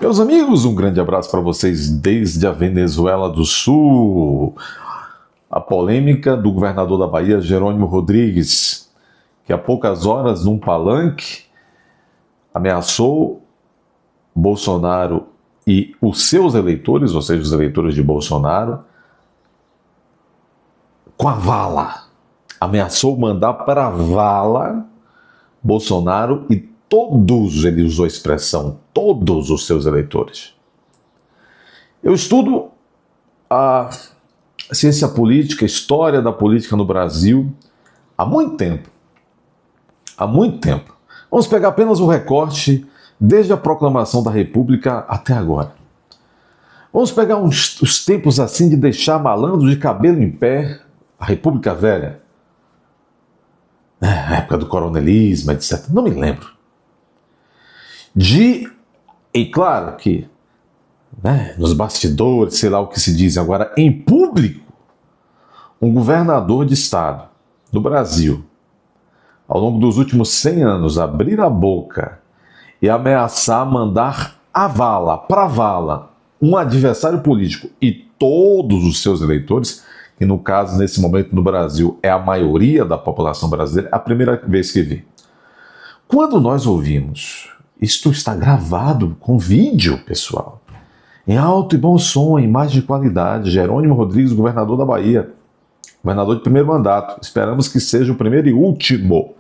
Meus amigos, um grande abraço para vocês desde a Venezuela do Sul. A polêmica do governador da Bahia, Jerônimo Rodrigues, que há poucas horas, num palanque, ameaçou Bolsonaro e os seus eleitores, ou seja, os eleitores de Bolsonaro, com a vala. Ameaçou mandar para a vala Bolsonaro e todos, ele usou a expressão, todos os seus eleitores. Eu estudo a ciência política, a história da política no Brasil há muito tempo. Há muito tempo. Vamos pegar apenas um recorte desde a proclamação da República até agora. Vamos pegar os tempos assim de deixar malandro de cabelo em pé, a República Velha. A época do coronelismo, etc. Não me lembro. E claro que, nos bastidores, sei lá o que se diz agora, em público, um governador de estado do Brasil, ao longo dos últimos 100 anos, abrir a boca e ameaçar mandar para a vala, um adversário político e todos os seus eleitores, que no caso, nesse momento no Brasil, é a maioria da população brasileira, é a primeira vez que vi. Quando nós ouvimos, isto está gravado com vídeo, pessoal, em alto e bom som, em imagem de qualidade, Jerônimo Rodrigues, governador da Bahia, governador de primeiro mandato, esperamos que seja o primeiro e último,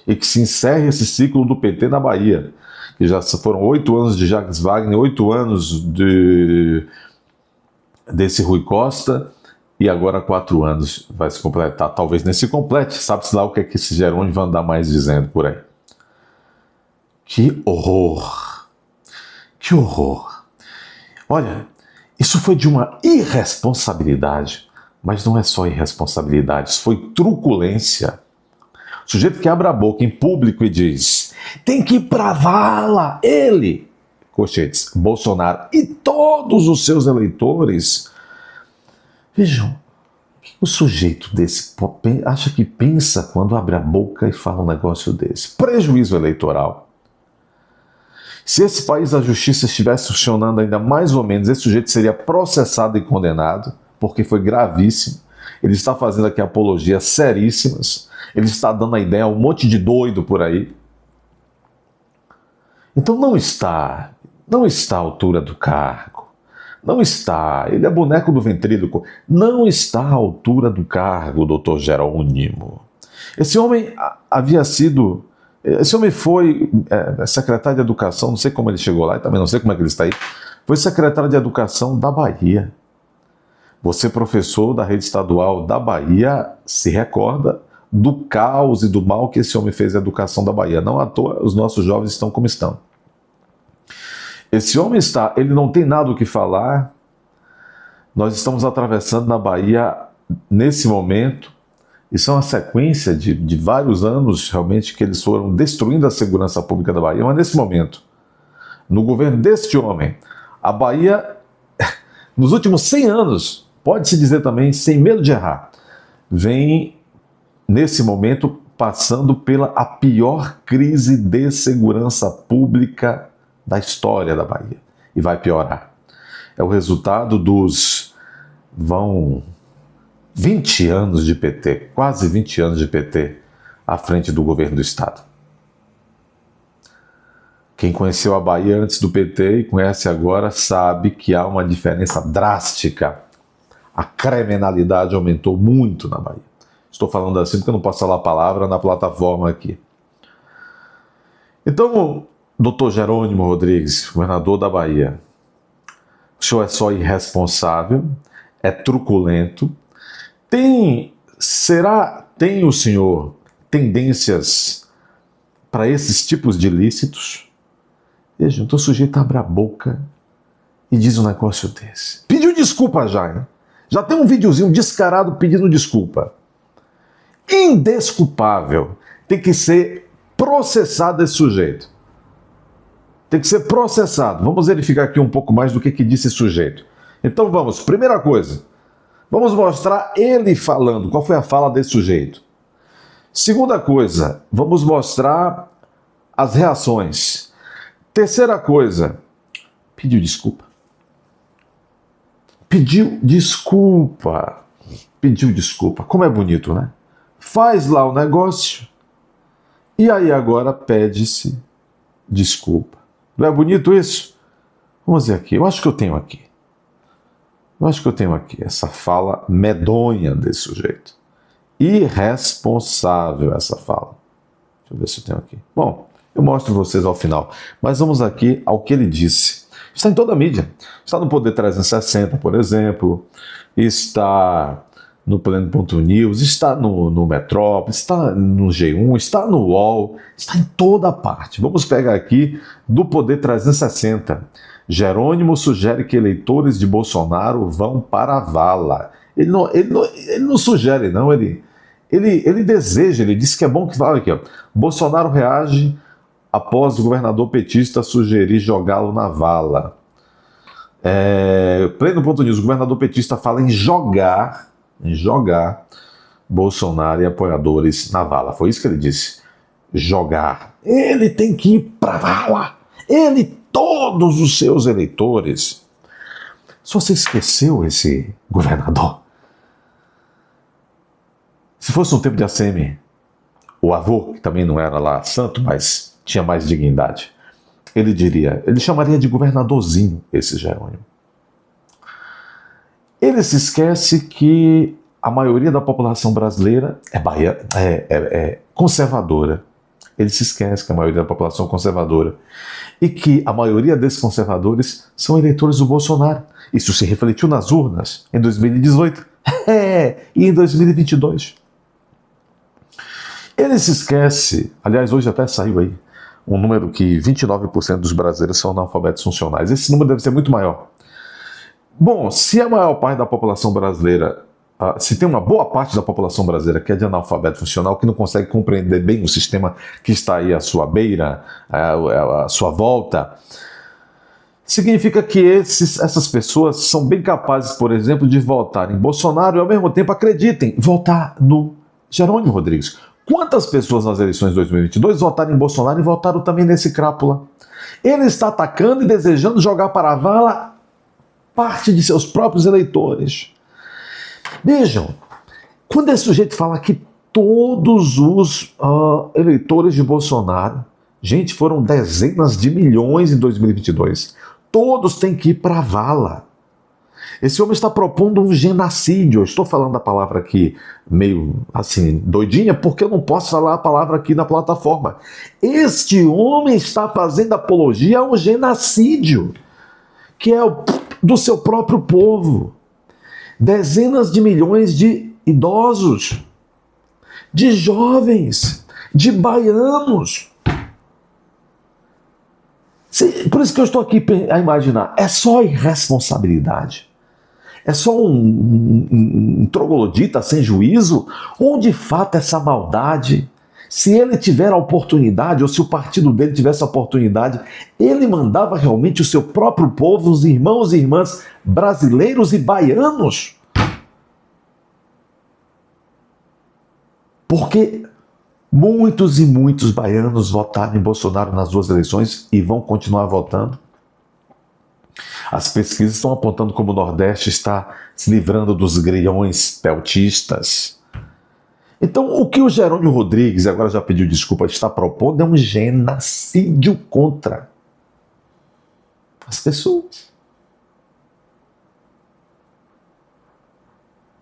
e que se encerre esse ciclo do PT na Bahia, que já foram 8 anos de Jacques Wagner, 8 anos desse Rui Costa, e agora 4 anos vai se completar. Talvez nem se complete, sabe-se lá o que é que esse Jerônimo vai andar mais dizendo por aí. Que horror! Que horror! Olha, isso foi de uma irresponsabilidade, mas não é só irresponsabilidade, isso foi truculência. O sujeito que abre a boca em público e diz: tem que ir pra vala, ele, colchetes, Bolsonaro e todos os seus eleitores. Vejam, o que o sujeito desse acha que pensa quando abre a boca e fala um negócio desse? Prejuízo eleitoral. Se esse país, a justiça estivesse funcionando ainda mais ou menos, esse sujeito seria processado e condenado, porque foi gravíssimo. Ele está fazendo aqui apologias seríssimas. Ele está dando a ideia a um monte de doido por aí. Então não está à altura do cargo. Não está. Ele é boneco do ventríloco. Não está à altura do cargo, doutor Jerônimo. Esse homem foi secretário de Educação, não sei como ele chegou lá, e também não sei como é que ele está aí. Foi secretário de Educação da Bahia. Você, professor da rede estadual da Bahia, se recorda do caos e do mal que esse homem fez à educação da Bahia. Não à toa, os nossos jovens estão como estão. Esse homem ele não tem nada o que falar. Nós estamos atravessando na Bahia, nesse momento, isso é uma sequência de vários anos, realmente, que eles foram destruindo a segurança pública da Bahia, mas nesse momento, no governo deste homem, a Bahia, nos últimos 100 anos, pode-se dizer também, sem medo de errar, vem, nesse momento, passando pela a pior crise de segurança pública da história da Bahia. E vai piorar. É o resultado dos 20 anos de PT, quase 20 anos de PT, à frente do governo do Estado. Quem conheceu a Bahia antes do PT e conhece agora sabe que há uma diferença drástica. A criminalidade aumentou muito na Bahia. Estou falando assim porque eu não posso falar a palavra na plataforma aqui. Então, doutor Jerônimo Rodrigues, governador da Bahia, o senhor é só irresponsável, é truculento. Tem o senhor tendências para esses tipos de ilícitos? Veja, então o sujeito abre a boca e diz um negócio desse. Pediu desculpa já, hein? Já tem um videozinho descarado pedindo desculpa. Indesculpável. Tem que ser processado esse sujeito. Tem que ser processado. Vamos verificar aqui um pouco mais do que disse esse sujeito. Então vamos, primeira coisa, vamos mostrar ele falando, qual foi a fala desse sujeito. Segunda coisa, vamos mostrar as reações. Terceira coisa, Pediu desculpa. Pediu desculpa. Pediu desculpa. Como é bonito, né? Faz lá o negócio e aí agora pede-se desculpa. Não é bonito isso? Vamos ver aqui. Eu acho que eu tenho aqui. Essa fala medonha desse sujeito. Irresponsável essa fala. Deixa eu ver se eu tenho aqui. Bom, eu mostro vocês ao final. Mas vamos aqui ao que ele disse. Está em toda a mídia. Está no Poder 360, por exemplo. Está no Pleno.news, está no Metrópole, está no G1, está no UOL, está em toda parte. Vamos pegar aqui do Poder 360. Jerônimo sugere que eleitores de Bolsonaro vão para a vala. Ele não sugere, não. Ele deseja, ele disse que é bom que vá aqui. Ó. Bolsonaro reage após o governador petista sugerir jogá-lo na vala. Pleno.news, o governador petista fala em jogar Bolsonaro e apoiadores na vala. Foi isso que ele disse. Jogar. Ele tem que ir para a vala. Ele, todos os seus eleitores. Só você esqueceu esse governador? Se fosse no tempo de ACM, o avô, que também não era lá santo, mas tinha mais dignidade, ele chamaria de governadorzinho esse Jerônimo. Ele se esquece que a maioria da população brasileira é conservadora. Ele se esquece que a maioria da população é conservadora e que a maioria desses conservadores são eleitores do Bolsonaro. Isso se refletiu nas urnas em 2018 e em 2022. Ele se esquece, aliás, hoje até saiu aí um número que 29% dos brasileiros são analfabetos funcionais. Esse número deve ser muito maior. Bom, se a maior parte da população brasileira, se tem uma boa parte da população brasileira que é de analfabeto funcional, que não consegue compreender bem o sistema que está aí à sua beira, à sua volta, significa que essas pessoas são bem capazes, por exemplo, de votar em Bolsonaro e ao mesmo tempo acreditem, votar no Jerônimo Rodrigues. Quantas pessoas nas eleições de 2022 votaram em Bolsonaro e votaram também nesse crápula? Ele está atacando e desejando jogar para a vala parte de seus próprios eleitores. Vejam, quando esse sujeito fala que todos os eleitores de Bolsonaro, gente, foram dezenas de milhões em 2022, todos têm que ir para a vala. Esse homem está propondo um genocídio. Eu estou falando a palavra aqui meio assim, doidinha, porque eu não posso falar a palavra aqui na plataforma. Este homem está fazendo apologia a um genocídio, que é do seu próprio povo. Dezenas de milhões de idosos, de jovens, de baianos. Por isso que eu estou aqui a imaginar, é só irresponsabilidade? É só um troglodita sem juízo? Ou de fato essa maldade, se ele tiver a oportunidade, ou se o partido dele tivesse a oportunidade, ele mandava realmente o seu próprio povo, os irmãos e irmãs brasileiros e baianos? Porque muitos e muitos baianos votaram em Bolsonaro nas duas eleições e vão continuar votando. As pesquisas estão apontando como o Nordeste está se livrando dos grilhões peltistas. Então, o que o Jerônimo Rodrigues, agora já pediu desculpa, está propondo é um genocídio contra as pessoas.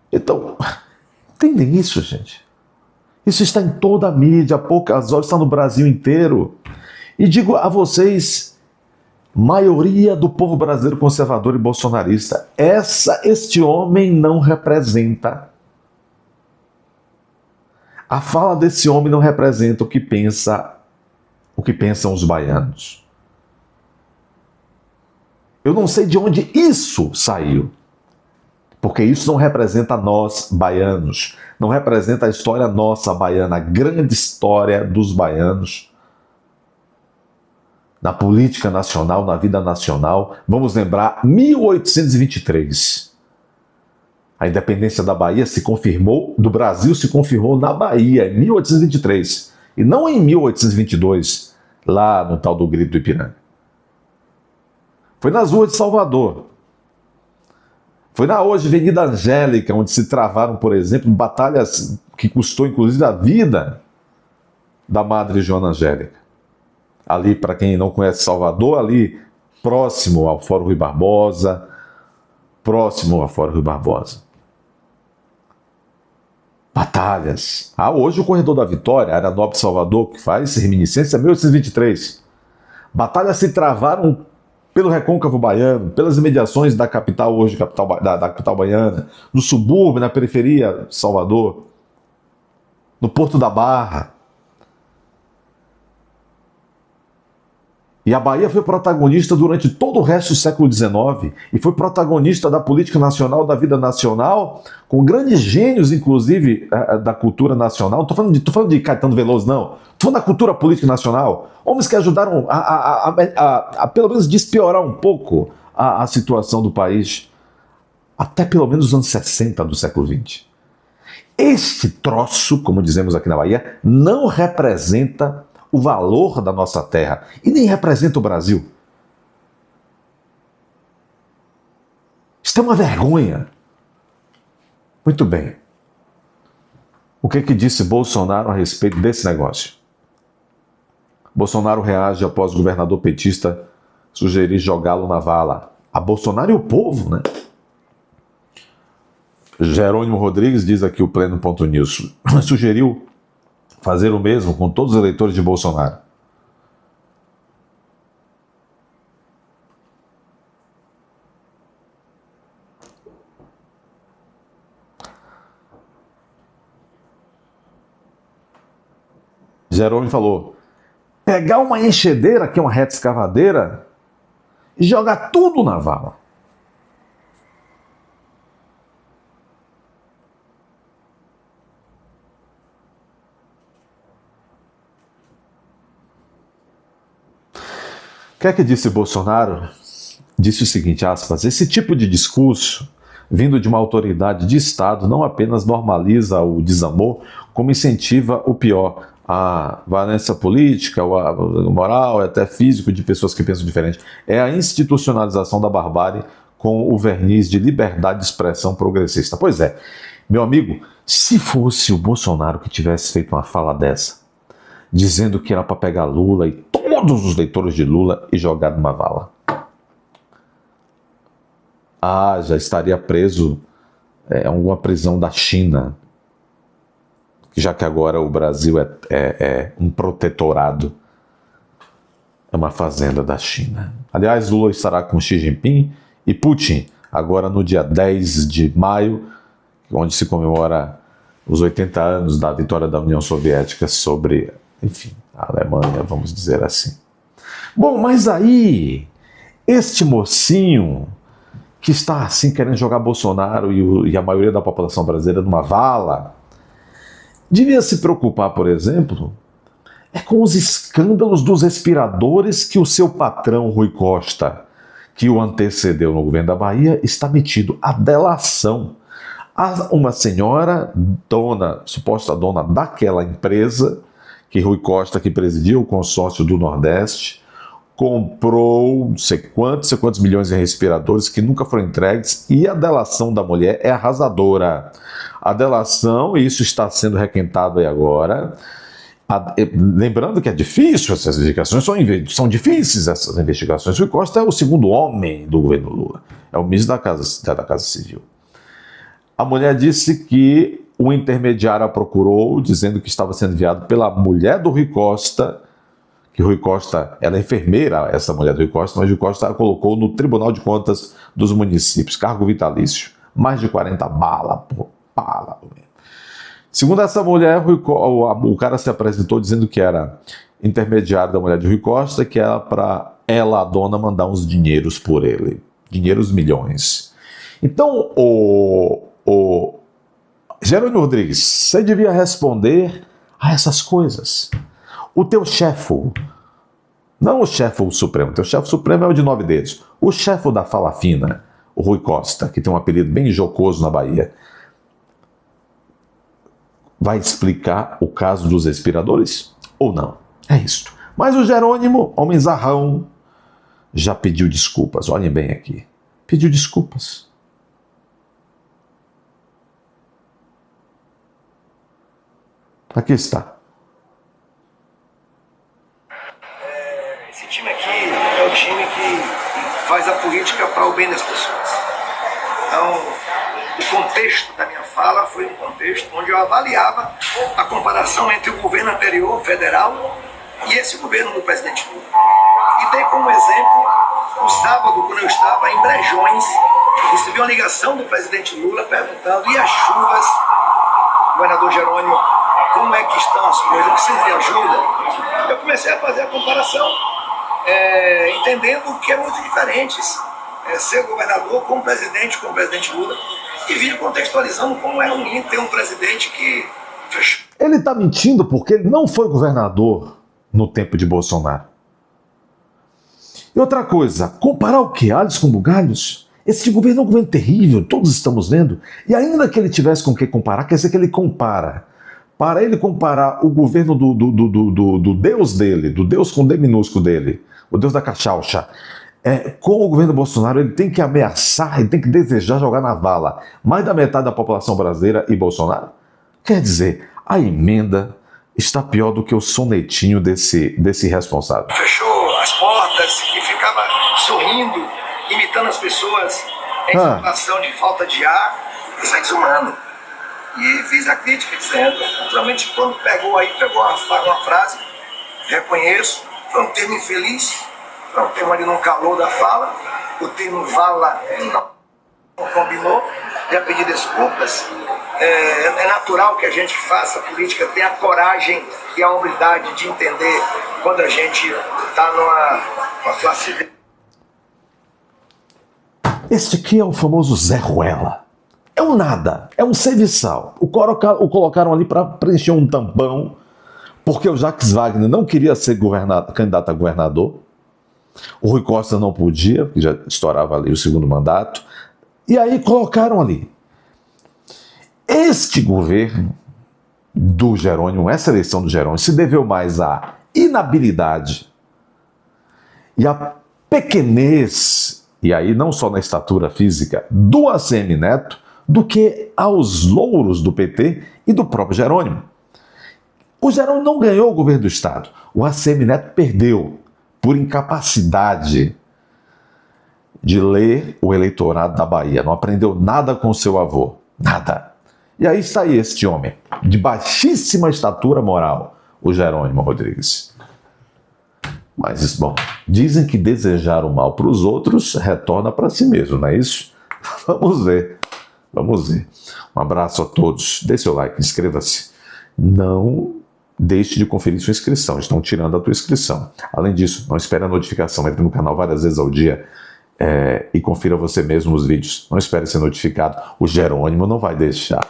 Então, entendem isso, gente? Isso está em toda a mídia, há poucas horas, está no Brasil inteiro. E digo a vocês, maioria do povo brasileiro conservador e bolsonarista, este homem não representa. A fala desse homem não representa o que pensam os baianos. Eu não sei de onde isso saiu, porque isso não representa nós baianos, não representa a história nossa baiana, a grande história dos baianos na política nacional, na vida nacional. Vamos lembrar, 1823. A independência da Bahia se confirmou, do Brasil se confirmou na Bahia, em 1823. E não em 1822, lá no tal do Grito do Ipiranga. Foi nas ruas de Salvador. Foi na hoje Avenida Angélica, onde se travaram, por exemplo, batalhas que custou inclusive a vida da Madre Joana Angélica. Ali, para quem não conhece Salvador, ali próximo ao Fórum Rui Barbosa, Batalhas. Hoje o Corredor da Vitória, área nobre de Salvador, que faz reminiscência, 1823. Batalhas se travaram pelo Recôncavo Baiano, pelas imediações da capital hoje, da capital baiana, no subúrbio, na periferia de Salvador, no Porto da Barra. E a Bahia foi protagonista durante todo o resto do século XIX e foi protagonista da política nacional, da vida nacional, com grandes gênios, inclusive, da cultura nacional. Não estou falando de Caetano Veloso, não. Estou falando da cultura política nacional. Homens que ajudaram a pelo menos, despiorar um pouco a situação do país até pelo menos os anos 60 do século XX. Este troço, como dizemos aqui na Bahia, não representa o valor da nossa terra e nem representa o Brasil. Isso é uma vergonha. Muito bem. O que disse Bolsonaro a respeito desse negócio? Bolsonaro reage após o governador petista sugerir jogá-lo na vala. A Bolsonaro e o povo, né? Jerônimo Rodrigues diz aqui o Pleno.news, sugeriu fazer o mesmo com todos os eleitores de Bolsonaro. Jerônimo falou, pegar uma enxedeira, que é uma reta escavadeira, e jogar tudo na vala. O que disse Bolsonaro? Disse o seguinte, aspas, esse tipo de discurso, vindo de uma autoridade de Estado, não apenas normaliza o desamor, como incentiva o pior, a violência política, o moral, até físico de pessoas que pensam diferente. É a institucionalização da barbárie com o verniz de liberdade de expressão progressista. Pois é, meu amigo, se fosse o Bolsonaro que tivesse feito uma fala dessa, dizendo que era para pegar Lula e todos os leitores de Lula e jogar numa vala. Já estaria preso em alguma prisão da China, já que agora o Brasil é um protetorado, é uma fazenda da China. Aliás, Lula estará com Xi Jinping e Putin, agora no dia 10 de maio, onde se comemora os 80 anos da vitória da União Soviética sobre, enfim, a Alemanha, vamos dizer assim. Bom, mas aí, este mocinho que está assim querendo jogar Bolsonaro e a maioria da população brasileira numa vala, devia se preocupar, por exemplo, com os escândalos dos respiradores que o seu patrão, Rui Costa, que o antecedeu no governo da Bahia, está metido à delação. Uma senhora, suposta dona daquela empresa, que Rui Costa, que presidia o consórcio do Nordeste, comprou não sei quantos milhões em respiradores que nunca foram entregues, e a delação da mulher é arrasadora. A delação, e isso está sendo requentado aí agora, lembrando que é difícil, essas investigações são difíceis, essas investigações. Rui Costa é o segundo homem do governo Lula, é o ministro da Casa Civil. A mulher disse que o intermediário a procurou, dizendo que estava sendo enviado pela mulher do Rui Costa, que Rui Costa, ela é enfermeira, essa mulher do Rui Costa, mas Rui Costa a colocou no Tribunal de Contas dos Municípios, cargo vitalício, mais de 40 balas. Segundo essa mulher, o cara se apresentou dizendo que era intermediário da mulher de Rui Costa, que era para ela, a dona, mandar uns dinheiros por ele, dinheiros milhões. Então, Jerônimo Rodrigues, você devia responder a essas coisas. O teu chefe, não o chefe supremo, o teu chefe supremo é o de 9 dedos. O chefe da fala fina, o Rui Costa, que tem um apelido bem jocoso na Bahia, vai explicar o caso dos respiradores ou não? É isso. Mas o Jerônimo, homem zarrão, já pediu desculpas. Olhem bem aqui. Pediu desculpas. Aqui está. Esse time aqui é o time que faz a política para o bem das pessoas. Então, o contexto da minha fala foi um contexto onde eu avaliava a comparação entre o governo anterior, federal, e esse governo do presidente Lula. E dei como exemplo, no sábado, quando eu estava em Brejões, recebi uma ligação do presidente Lula perguntando: e as chuvas, governador Jerônimo, como é que estão as coisas? Precisa de ajuda? Eu comecei a fazer a comparação, entendendo que é muito diferente ser governador com o presidente Lula, e vim contextualizando como é ruim ter um presidente que fechou. Ele está mentindo porque ele não foi governador no tempo de Bolsonaro. E outra coisa, comparar o que? Alhos com bugalhos? Esse governo é um governo terrível, todos estamos vendo. E ainda que ele tivesse com o que comparar, quer dizer que ele compara. Para ele comparar o governo do Deus dele, do Deus com D minúsculo dele, o Deus da cachaucha, com o governo Bolsonaro, ele tem que ameaçar, ele tem que desejar jogar na vala mais da metade da população brasileira e Bolsonaro? Quer dizer, a emenda está pior do que o sonetinho desse responsável. Fechou as portas e ficava sorrindo, imitando as pessoas em situação de falta de ar. Isso é desumano. E fiz a crítica dizendo, naturalmente, quando pegou uma frase, reconheço, foi um termo infeliz, foi um termo ali no calor da fala, o termo vala não combinou, já pedi desculpas. É natural que a gente que faça política tenha a coragem e a hombridade de entender quando a gente está numa classe. Este aqui é o famoso Zé Ruela. É um nada, é um serviçal. O colocaram ali para preencher um tampão, porque o Jacques Wagner não queria ser candidato a governador. O Rui Costa não podia, porque já estourava ali o segundo mandato. E aí colocaram ali. Este governo do Jerônimo, essa eleição do Jerônimo, se deveu mais à inabilidade e à pequenez, e aí não só na estatura física, do ACM Neto, do que aos louros do PT e do próprio Jerônimo. O Jerônimo não ganhou o governo do Estado. O ACM Neto perdeu por incapacidade de ler o eleitorado da Bahia. Não aprendeu nada com seu avô. Nada. E aí está aí este homem, de baixíssima estatura moral, o Jerônimo Rodrigues. Mas, bom, dizem que desejar o mal para os outros retorna para si mesmo, não é isso? Vamos ver. Vamos ver. Um abraço a todos. Dê seu like, inscreva-se. Não deixe de conferir sua inscrição. Estão tirando a tua inscrição. Além disso, não espere a notificação. Entre no canal várias vezes ao dia e confira você mesmo os vídeos. Não espere ser notificado. O Jerônimo não vai deixar.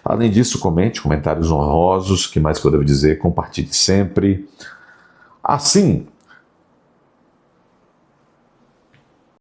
Além disso, comente, comentários honrosos. O que mais que eu devo dizer? Compartilhe sempre. Assim,